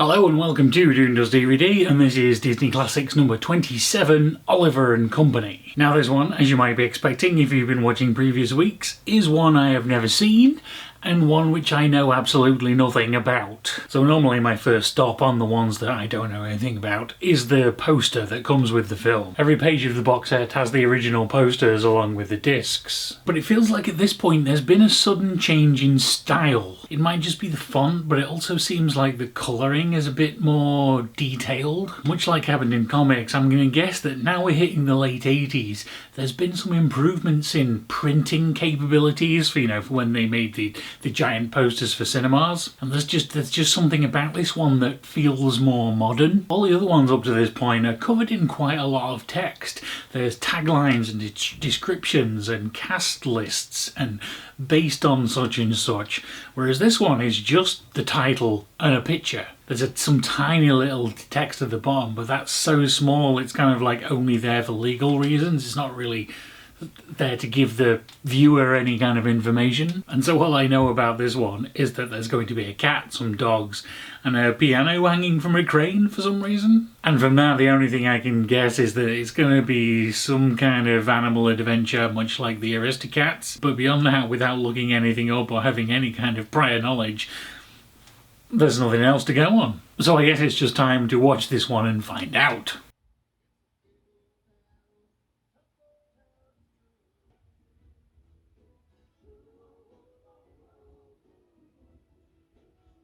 Hello and welcome to Doon Does DVD, and this is Disney Classics number 27, Oliver and Company. Now this one, as you might be expecting if you've been watching previous weeks, is one I have never seen, and one which I know absolutely nothing about. So normally my first stop on the ones that I don't know anything about is the poster that comes with the film. Every page of the box set has the original posters along with the discs. But it feels like at this point there's been a sudden change in style. It might just be the font, but it also seems like the colouring is a bit more detailed. Much like happened in comics, I'm going to guess that now we're hitting the late 80s, there's been some improvements in printing capabilities for, for when they made the giant posters for cinemas, and there's just something about this one that feels more modern. All the other ones up to this point are covered in quite a lot of text. There's taglines and descriptions and cast lists and based on such and such, whereas this one is just the title and a picture. There's some tiny little text at the bottom, but that's so small it's kind of like only there for legal reasons. It's not really there to give the viewer any kind of information. And so all I know about this one is that there's going to be a cat, some dogs, and a piano hanging from a crane for some reason. And from that, the only thing I can guess is that it's going to be some kind of animal adventure, much like the Aristocats. But beyond that, without looking anything up or having any kind of prior knowledge, there's nothing else to go on. So I guess it's just time to watch this one and find out.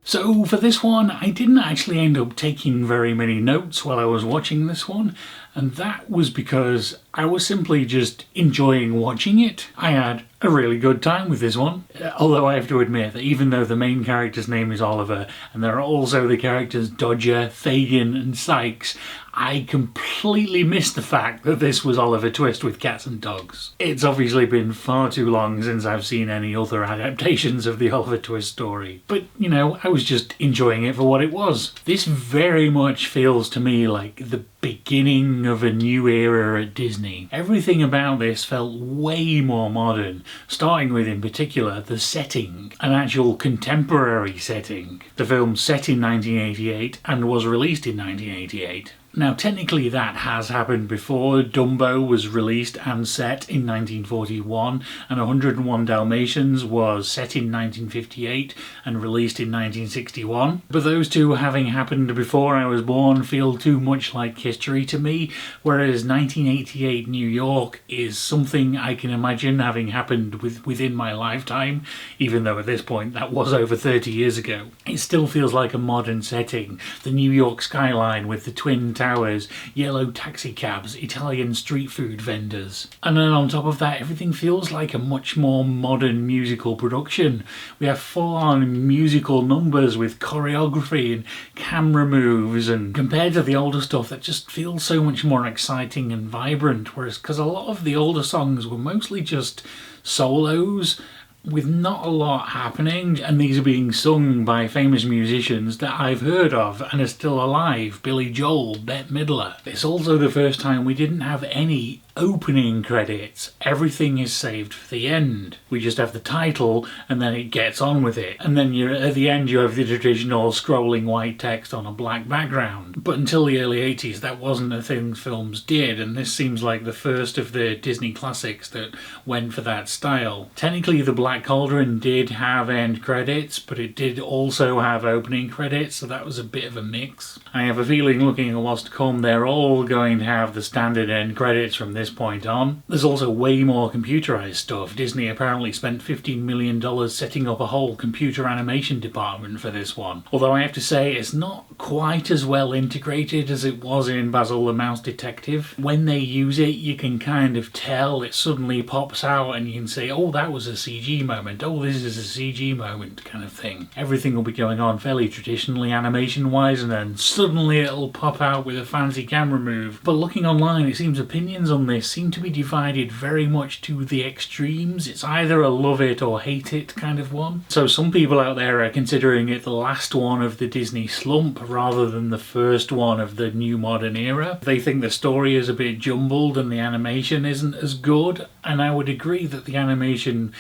So for this one, I didn't actually end up taking very many notes while I was watching this one, and that was because I was simply just enjoying watching it. I had a really good time with this one, although I have to admit that even though the main character's name is Oliver, and there are also the characters Dodger, Fagin and Sykes, I completely missed the fact that this was Oliver Twist with cats and dogs. It's obviously been far too long since I've seen any other adaptations of the Oliver Twist story, but I was just enjoying it for what it was. This very much feels to me like the beginning of a new era at Disney. Everything about this felt way more modern, starting with, in particular, the setting, an actual contemporary setting. The film's set in 1988 and was released in 1988. Now, technically that has happened before. Dumbo was released and set in 1941, and 101 Dalmatians was set in 1958 and released in 1961. But those two having happened before I was born feel too much like history to me, whereas 1988 New York is something I can imagine having happened within my lifetime, even though at this point that was over 30 years ago. It still feels like a modern setting. The New York skyline with the twin towers, yellow taxi cabs, Italian street food vendors. And then on top of that, everything feels like a much more modern musical production. We have full-on musical numbers with choreography and camera moves, and compared to the older stuff that just feels so much more exciting and vibrant, whereas because a lot of the older songs were mostly just solos with not a lot happening, and these are being sung by famous musicians that I've heard of and are still alive. Billy Joel, Bette Midler. It's also the first time we didn't have any opening credits. Everything is saved for the end. We just have the title and then it gets on with it. And then at the end you have the traditional scrolling white text on a black background. But until the early 80s that wasn't a thing films did, and this seems like the first of the Disney classics that went for that style. Technically the Black Cauldron did have end credits, but it did also have opening credits, so that was a bit of a mix. I have a feeling looking at what's to come they're all going to have the standard end credits from this point on. There's also way more computerized stuff. Disney apparently spent $15 million setting up a whole computer animation department for this one. Although I have to say it's not quite as well integrated as it was in Basil the Mouse Detective. When they use it you can kind of tell, it suddenly pops out and you can say, oh, that was a CG moment, oh, this is a CG moment kind of thing. Everything will be going on fairly traditionally animation wise, and then suddenly it'll pop out with a fancy camera move. But looking online it seems opinions on this seem to be divided very much to the extremes. It's either a love it or hate it kind of one. So some people out there are considering it the last one of the Disney slump rather than the first one of the new modern era. They think the story is a bit jumbled and the animation isn't as good, and I would agree that the animation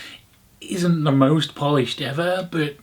isn't the most polished ever, but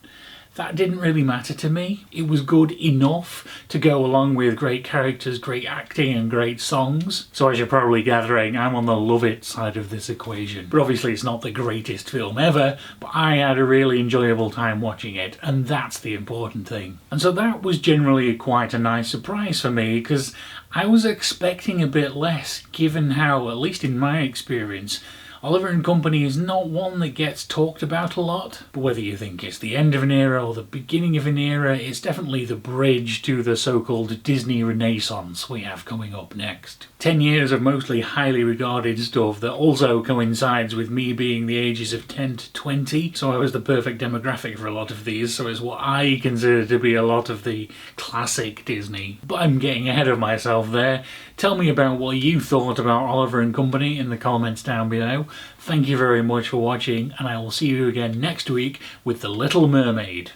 that didn't really matter to me. It was good enough to go along with great characters, great acting and great songs. So as you're probably gathering, I'm on the love it side of this equation. But obviously it's not the greatest film ever, but I had a really enjoyable time watching it, and that's the important thing. And so that was generally quite a nice surprise for me, because I was expecting a bit less, given how, at least in my experience, Oliver and Company is not one that gets talked about a lot, but whether you think it's the end of an era or the beginning of an era, it's definitely the bridge to the so-called Disney Renaissance we have coming up next. 10 years of mostly highly regarded stuff that also coincides with me being the ages of 10 to 20, so I was the perfect demographic for a lot of these, so it's what I consider to be a lot of the classic Disney. But I'm getting ahead of myself there. Tell me about what you thought about Oliver and Company in the comments down below. Thank you very much for watching, and I will see you again next week with The Little Mermaid.